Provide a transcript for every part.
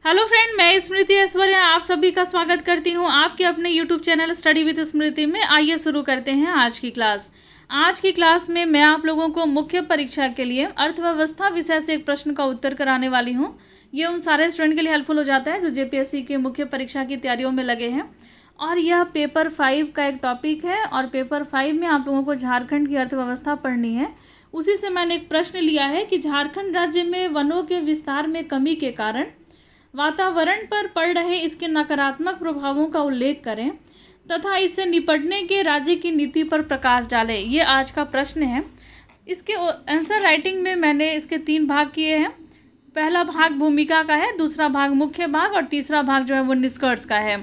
Hello friend, मैं स्मृति ऐश्वर्य आप सभी का स्वागत करती हूं आपके अपने यूट्यूब चैनल स्टडी विद स्मृति में। आइए शुरू करते हैं आज की क्लास। आज की क्लास में मैं आप लोगों को मुख्य परीक्षा के लिए अर्थव्यवस्था विषय से एक प्रश्न का उत्तर कराने वाली हूं। ये उन सारे स्टूडेंट के लिए हेल्पफुल हो जाता है जो जेपीएससी के मुख्य परीक्षा की तैयारियों में लगे हैं। और यह पेपर 5 का एक टॉपिक है और पेपर 5 में आप लोगों को झारखंड की अर्थव्यवस्था पढ़नी है। उसी से मैंने एक प्रश्न लिया है कि झारखंड राज्य में वनों के विस्तार में कमी के कारण वातावरण पर पड़ रहे इसके नकारात्मक प्रभावों का उल्लेख करें तथा इससे निपटने के राज्य की नीति पर प्रकाश डालें। ये आज का प्रश्न है। इसके आंसर राइटिंग में मैंने इसके 3 भाग किए हैं। पहला भाग भूमिका का है, दूसरा भाग मुख्य भाग और तीसरा भाग जो है वो निष्कर्ष का है।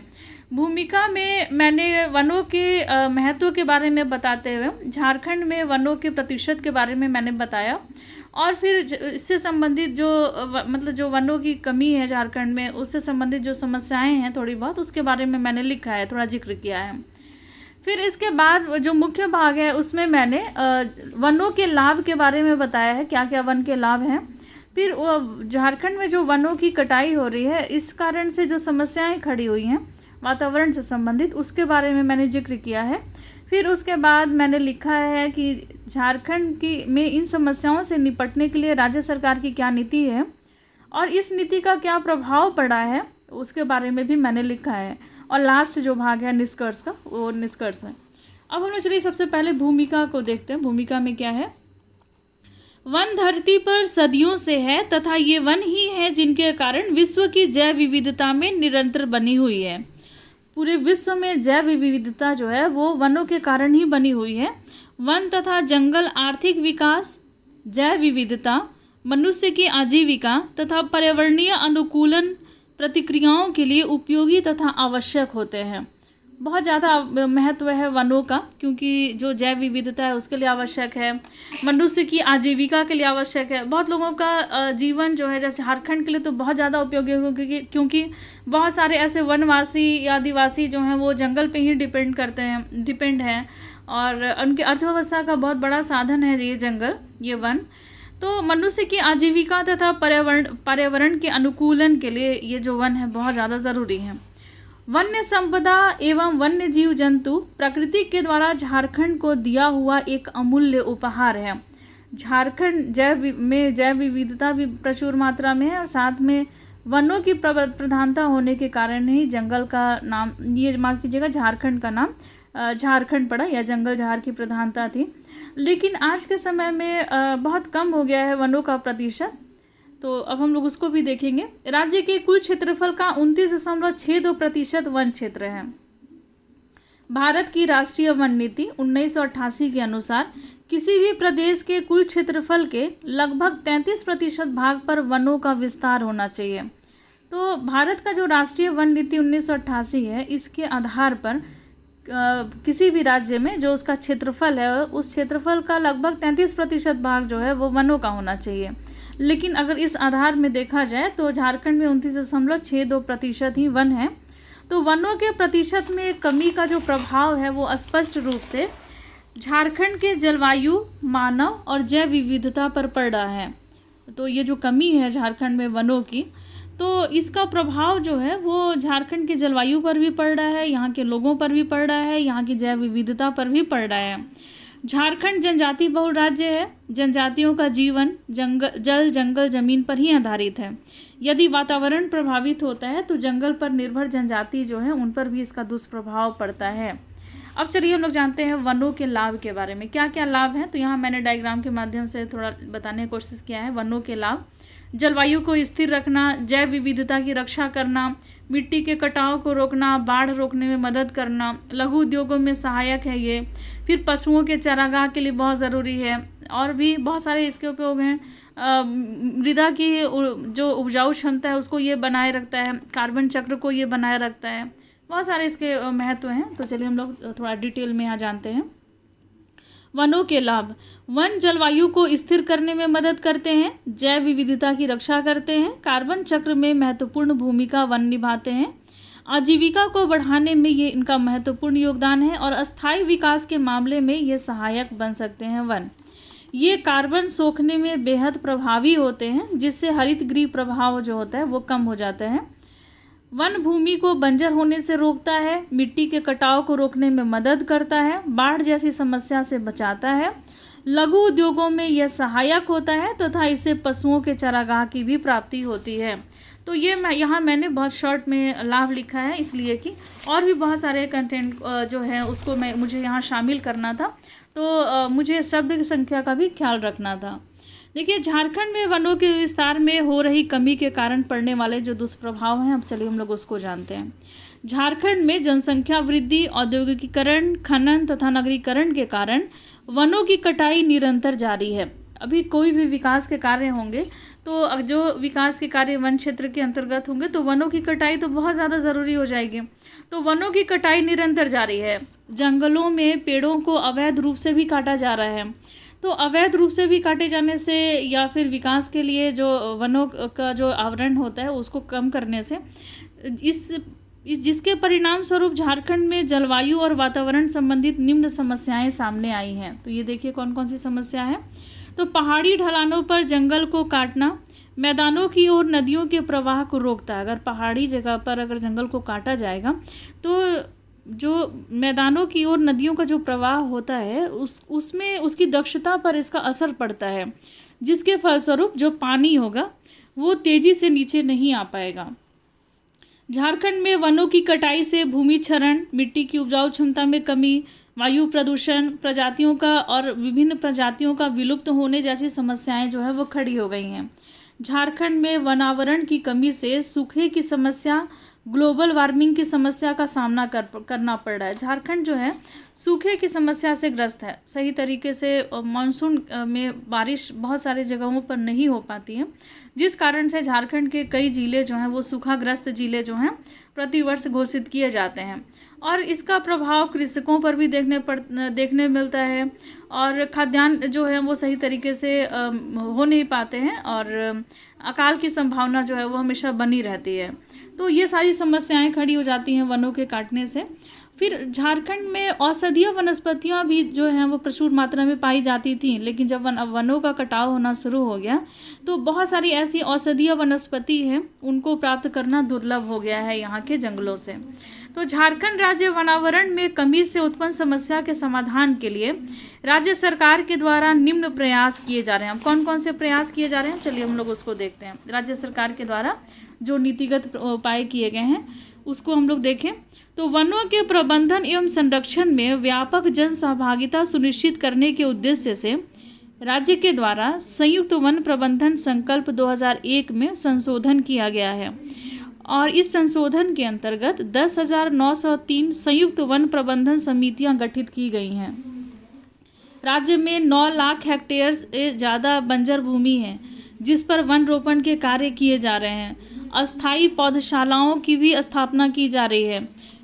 भूमिका में मैंने वनों के महत्व के बारे में बताते हुए झारखंड में वनों के प्रतिशत के बारे में मैंने बताया और फिर इससे संबंधित जो वनों की कमी है झारखंड में, उससे संबंधित जो समस्याएं हैं थोड़ी बहुत, उसके बारे में मैंने लिखा है, थोड़ा जिक्र किया है। फिर इसके बाद जो मुख्य भाग है उसमें मैंने वनों के लाभ के बारे में बताया है, क्या क्या वन के लाभ हैं। फिर झारखंड में जो वनों की कटाई हो रही है, इस कारण से जो समस्याएं खड़ी हुई हैं वातावरण से संबंधित, उसके बारे में मैंने जिक्र किया है। फिर उसके बाद मैंने लिखा है कि झारखंड में इन समस्याओं से निपटने के लिए राज्य सरकार की क्या नीति है और इस नीति का क्या प्रभाव पड़ा है, उसके बारे में भी मैंने लिखा है। और लास्ट जो भाग है निष्कर्ष का, वो निष्कर्ष है। अब हम लोग चलिए सबसे पहले भूमिका को देखते हैं। भूमिका में क्या है? वन धरती पर सदियों से है तथा ये वन ही है जिनके कारण विश्व की जैव विविधता में निरंतर बनी हुई है। पूरे विश्व में जैव विविधता जो है वो वनों के कारण ही बनी हुई है। वन तथा जंगल आर्थिक विकास, जैव विविधता, मनुष्य की आजीविका तथा पर्यावरणीय अनुकूलन प्रतिक्रियाओं के लिए उपयोगी तथा आवश्यक होते हैं। बहुत ज़्यादा महत्व है वनों का, क्योंकि जो जैव विविधता है उसके लिए आवश्यक है, मनुष्य की आजीविका के लिए आवश्यक है। बहुत लोगों का जीवन जो है, जैसे झारखंड के लिए तो बहुत ज़्यादा उपयोगी है, क्योंकि बहुत सारे ऐसे वनवासी या आदिवासी जो हैं वो जंगल पे ही डिपेंड हैं और उनकी अर्थव्यवस्था का बहुत बड़ा साधन है ये जंगल, ये वन। तो मनुष्य की आजीविका तथा पर्यावरण के अनुकूलन के लिए ये जो वन है बहुत ज़्यादा ज़रूरी है। वन्य संपदा एवं वन्य जीव जंतु प्रकृति के द्वारा झारखंड को दिया हुआ एक अमूल्य उपहार है। झारखंड जैव विविधता भी प्रचुर मात्रा में है और साथ में वनों की प्रधानता होने के कारण ही जंगल का नाम, ये माफ कीजिएगा, झारखंड का नाम झारखंड पड़ा, या जंगल झार की प्रधानता थी। लेकिन आज के समय में बहुत कम हो गया है वनों का प्रतिशत, तो अब हम लोग उसको भी देखेंगे। राज्य के कुल क्षेत्रफल का 29.62% वन क्षेत्र है। भारत की राष्ट्रीय वन नीति 1988 के अनुसार किसी भी प्रदेश के कुल क्षेत्रफल के लगभग 33% भाग पर वनों का विस्तार होना चाहिए। तो भारत का जो राष्ट्रीय वन नीति 1988 है, इसके आधार पर किसी भी राज्य में जो उसका क्षेत्रफल है, उस क्षेत्रफल का लगभग 33% भाग जो है वो वनों का होना चाहिए। लेकिन अगर इस आधार में देखा जाए तो झारखंड में 29.62% ही वन है। तो वनों के प्रतिशत में कमी का जो प्रभाव है वो स्पष्ट रूप से झारखंड के जलवायु, मानव और जैव विविधता पर पड़ रहा है। तो ये जो कमी है झारखंड में वनों की, तो इसका प्रभाव जो है वो झारखंड के जलवायु पर भी पड़ रहा है, यहाँ के लोगों पर भी पड़ रहा है, यहाँ की जैव विविधता पर भी पड़ रहा है। झारखंड जनजाति बहुल राज्य है। जनजातियों का जीवन जल जंगल जमीन पर ही आधारित है। यदि वातावरण प्रभावित होता है तो जंगल पर निर्भर जनजाति जो है उन पर भी इसका दुष्प्रभाव पड़ता है। अब चलिए हम लोग जानते हैं वनों के लाभ के बारे में, क्या क्या लाभ हैं। तो यहाँ मैंने डायग्राम के माध्यम से थोड़ा बताने की कोशिश किया है। वनों के लाभ: जलवायु को स्थिर रखना, जैव विविधता की रक्षा करना, मिट्टी के कटाव को रोकना, बाढ़ रोकने में मदद करना, लघु उद्योगों में सहायक है ये। फिर पशुओं के चारागाह के लिए बहुत ज़रूरी है और भी बहुत सारे इसके उपयोग हैं। मृदा की जो उपजाऊ क्षमता है उसको ये बनाए रखता है, कार्बन चक्र को ये बनाए रखता है, बहुत सारे इसके महत्व हैं। तो चलिए हम लोग थोड़ा डिटेल में यहाँ जानते हैं। वनों के लाभ: वन जलवायु को स्थिर करने में मदद करते हैं, जैव विविधता की रक्षा करते हैं, कार्बन चक्र में महत्वपूर्ण भूमिका वन निभाते हैं, आजीविका को बढ़ाने में ये इनका महत्वपूर्ण योगदान है और अस्थायी विकास के मामले में ये सहायक बन सकते हैं वन। ये कार्बन सोखने में बेहद प्रभावी होते हैं, जिससे हरित गृह प्रभाव जो होता है वो कम हो जाता है। वन भूमि को बंजर होने से रोकता है, मिट्टी के कटाव को रोकने में मदद करता है, बाढ़ जैसी समस्या से बचाता है, लघु उद्योगों में यह सहायक होता है तथा इससे पशुओं के चारागाह की भी प्राप्ति होती है। तो ये मैंने बहुत शॉर्ट में लाभ लिखा है, इसलिए कि और भी बहुत सारे कंटेंट जो है उसको मुझे यहाँ शामिल करना था, तो मुझे शब्द की संख्या का भी ख्याल रखना था। देखिए, झारखंड में वनों के विस्तार में हो रही कमी के कारण पड़ने वाले जो दुष्प्रभाव हैं, अब चलिए हम लोग उसको जानते हैं। झारखंड में जनसंख्या वृद्धि, औद्योगिकीकरण, खनन तथा नगरीकरण के कारण वनों की कटाई निरंतर जारी है। अभी कोई भी विकास के कार्य होंगे तो जो विकास के कार्य वन क्षेत्र के अंतर्गत होंगे तो वनों की कटाई तो बहुत ज़्यादा ज़रूरी हो जाएगी। तो वनों की कटाई निरंतर जारी है। जंगलों में पेड़ों को अवैध रूप से भी काटा जा रहा है। तो अवैध रूप से भी काटे जाने से या फिर विकास के लिए जो वनों का जो आवरण होता है उसको कम करने से जिसके परिणाम स्वरूप झारखंड में जलवायु और वातावरण संबंधित निम्न समस्याएं सामने आई हैं। तो ये देखिए कौन कौन सी समस्या है। तो पहाड़ी ढलानों पर जंगल को काटना मैदानों की ओर नदियों के प्रवाह को रोकता है। अगर पहाड़ी जगह पर अगर जंगल को काटा जाएगा तो जो मैदानों की ओर नदियों का जो प्रवाह होता है उसमें उसकी दक्षता पर इसका असर पड़ता है, जिसके फलस्वरूप जो पानी होगा वो तेज़ी से नीचे नहीं आ पाएगा। झारखंड में वनों की कटाई से भूमि क्षरण, मिट्टी की उपजाऊ क्षमता में कमी, वायु प्रदूषण, प्रजातियों का और विभिन्न प्रजातियों का विलुप्त होने जैसी समस्याएं जो है वो खड़ी हो गई हैं। झारखंड में वनावरण की कमी से सूखे की समस्या, ग्लोबल वार्मिंग की समस्या का सामना करना पड़ रहा है। झारखंड जो है सूखे की समस्या से ग्रस्त है। सही तरीके से मानसून में बारिश बहुत सारे जगहों पर नहीं हो पाती है, जिस कारण से झारखंड के कई जिले जो हैं वो सूखाग्रस्त जिले जो हैं प्रतिवर्ष घोषित किए जाते हैं। और इसका प्रभाव कृषकों पर भी देखने मिलता है और खाद्यान्न जो है वो सही तरीके से हो नहीं पाते हैं और अकाल की संभावना जो है वो हमेशा बनी रहती है। तो ये सारी समस्याएं खड़ी हो जाती हैं वनों के काटने से। फिर झारखंड में औषधीय वनस्पतियां भी जो हैं वो प्रचुर मात्रा में पाई जाती थी, लेकिन जब वनों का कटाव होना शुरू हो गया तो बहुत सारी ऐसी औषधीय वनस्पति हैं उनको प्राप्त करना दुर्लभ हो गया है यहाँ के जंगलों से। तो झारखंड राज्य वनावरण में कमी से उत्पन्न समस्या के समाधान के लिए राज्य सरकार के द्वारा निम्न प्रयास किए जा रहे हैं। कौन कौन से प्रयास किए जा रहे हैं, चलिए हम लोग उसको देखते हैं। राज्य सरकार के द्वारा जो नीतिगत उपाय किए गए हैं उसको हम लोग देखें तो वनों के प्रबंधन एवं संरक्षण में व्यापक जन सहभागिता सुनिश्चित करने के उद्देश्य से राज्य के द्वारा संयुक्त वन प्रबंधन संकल्प 2001 में संशोधन किया गया है और इस संशोधन के अंतर्गत 10,903 संयुक्त वन प्रबंधन समितियां गठित की गई हैं। राज्य में 9 लाख हेक्टेयर से ज़्यादा बंजर भूमि है जिस पर वन रोपण के कार्य किए जा रहे हैं। अस्थायी पौधशालाओं की भी स्थापना की जा रही है।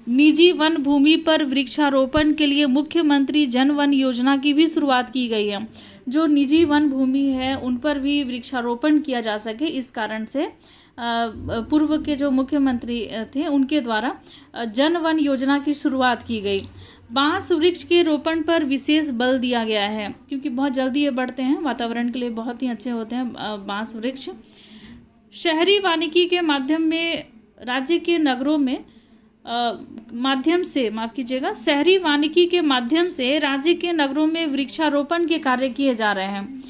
निजी वन भूमि पर वृक्षारोपण के लिए मुख्यमंत्री जन वन योजना की भी शुरुआत की गई है। जो निजी वन भूमि है उन पर भी वृक्षारोपण किया जा सके, इस कारण से पूर्व के जो मुख्यमंत्री थे उनके द्वारा जन वन योजना की शुरुआत की गई। बांस वृक्ष के रोपण पर विशेष बल दिया गया है क्योंकि बहुत जल्दी ये बढ़ते हैं, वातावरण के लिए बहुत ही अच्छे होते हैं बांस वृक्ष। शहरी वानिकी के माध्यम में राज्य के नगरों में शहरी वानिकी के माध्यम से राज्य के नगरों में वृक्षारोपण के कार्य किए जा रहे हैं।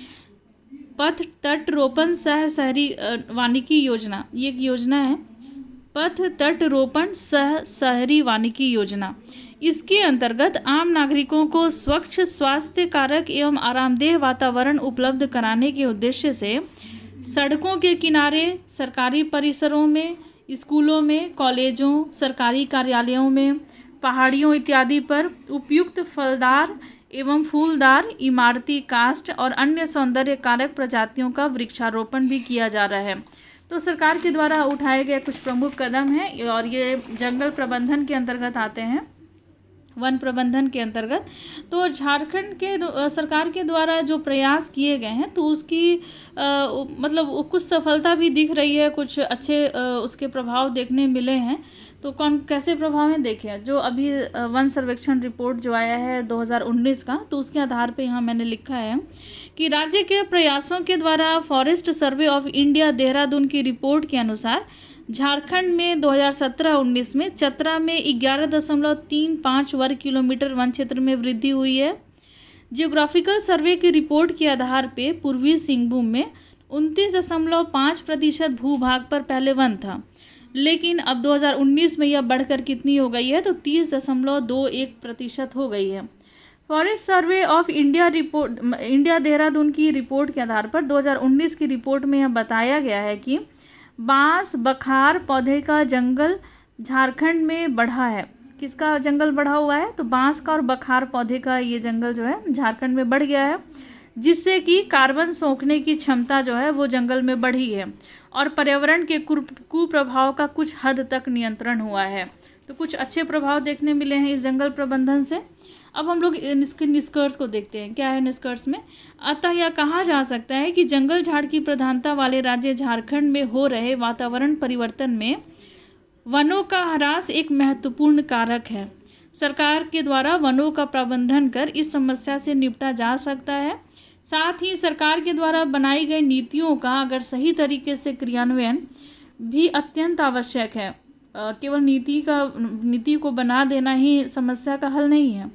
पथ तट रोपण सह शहरी वानिकी योजना, ये एक योजना है, पथ तट रोपण सह शहरी वानिकी योजना। इसके अंतर्गत आम नागरिकों को स्वच्छ, स्वास्थ्य कारक एवं आरामदेह वातावरण उपलब्ध कराने के उद्देश्य से सड़कों के किनारे, सरकारी परिसरों में, स्कूलों में, कॉलेजों, सरकारी कार्यालयों में, पहाड़ियों इत्यादि पर उपयुक्त फलदार एवं फूलदार इमारती काष्ठ और अन्य सौंदर्य कारक प्रजातियों का वृक्षारोपण भी किया जा रहा है। तो सरकार के द्वारा उठाए गए कुछ प्रमुख कदम हैं और ये जंगल प्रबंधन के अंतर्गत आते हैं। वन प्रबंधन के अंतर्गत। तो झारखंड के सरकार के द्वारा जो प्रयास किए गए हैं तो उसकी मतलब कुछ सफलता भी दिख रही है, कुछ अच्छे उसके प्रभाव देखने मिले हैं। तो कौन कैसे प्रभाव हैं देखें। जो अभी वन सर्वेक्षण रिपोर्ट जो आया है 2019 का, तो उसके आधार पे यहाँ मैंने लिखा है कि राज्य के प्रयासों के द्वारा forest survey of India Dehradun की रिपोर्ट के अनुसार झारखंड में 2017-19 में चतरा में 11.35 वर्ग किलोमीटर वन क्षेत्र में वृद्धि हुई है। जियोग्राफिकल सर्वे की रिपोर्ट के आधार पे पूर्वी सिंहभूम में 29.5% भूभाग पर पहले वन था, लेकिन अब 2019 में यह बढ़कर कितनी हो गई है, तो 30.21% हो गई है। Forest survey of India Dehradun की रिपोर्ट के आधार पर 2019 की रिपोर्ट में यह बताया गया है कि बांस बखार पौधे का जंगल झारखंड में बढ़ा है। किसका जंगल बढ़ा हुआ है, तो बांस का और बखार पौधे का ये जंगल जो है झारखंड में बढ़ गया है, जिससे कि कार्बन सोखने की क्षमता जो है वो जंगल में बढ़ी है और पर्यावरण के कुप्रभाव का कुछ हद तक नियंत्रण हुआ है। तो कुछ अच्छे प्रभाव देखने मिले हैं इस जंगल प्रबंधन से। अब हम लोग इसके निष्कर्ष को देखते हैं। क्या है निष्कर्ष में, अतः यह कहा जा सकता है कि जंगल झाड़ की प्रधानता वाले राज्य झारखंड में हो रहे वातावरण परिवर्तन में वनों का ह्रास एक महत्वपूर्ण कारक है। सरकार के द्वारा वनों का प्रबंधन कर इस समस्या से निपटा जा सकता है। साथ ही सरकार के द्वारा बनाई गई नीतियों का अगर सही तरीके से क्रियान्वयन भी अत्यंत आवश्यक है। केवल नीति को बना देना ही समस्या का हल नहीं है,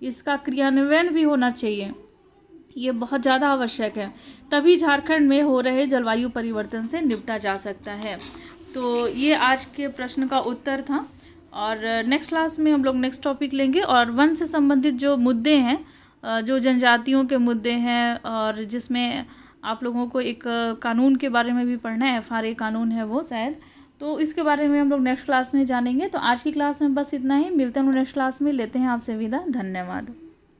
इसका क्रियान्वयन भी होना चाहिए, ये बहुत ज़्यादा आवश्यक है। तभी झारखंड में हो रहे जलवायु परिवर्तन से निपटा जा सकता है। तो ये आज के प्रश्न का उत्तर था, और नेक्स्ट क्लास में हम लोग नेक्स्ट टॉपिक लेंगे और वन से संबंधित जो मुद्दे हैं, जो जनजातियों के मुद्दे हैं, और जिसमें आप लोगों को एक कानून के बारे में भी पढ़ना है, FRA कानून है वो शायद, तो इसके बारे में हम लोग नेक्स्ट क्लास में जानेंगे। तो आज की क्लास में बस इतना ही, मिलते हैं नेक्स्ट क्लास में, लेते हैं आपसे विदा, धन्यवाद।